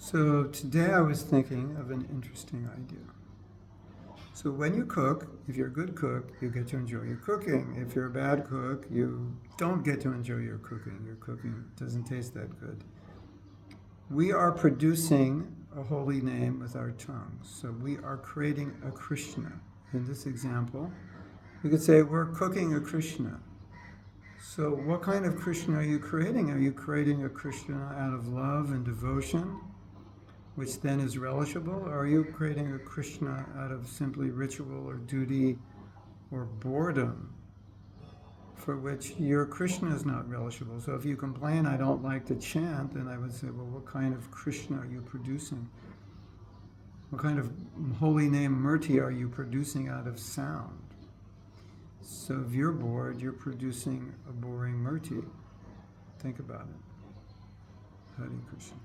So today I was thinking of an interesting idea. So when you cook, if you're a good cook, you get to enjoy your cooking. If you're a bad cook, you don't get to enjoy your cooking. Your cooking doesn't taste that good. We are producing a holy name with our tongues. So we are creating a Krishna. In this example, we could say we're cooking a Krishna. So what kind of Krishna are you creating? Are you creating a Krishna out of love and devotion, which then is relishable? Or are you creating a Krishna out of simply ritual or duty or boredom, for which your Krishna is not relishable? So if you complain, I don't like to chant, then I would say, well, what kind of Krishna are you producing? What kind of holy name Murti are you producing out of sound? So if you're bored, you're producing a boring Murti. Think about it. Hare Krishna.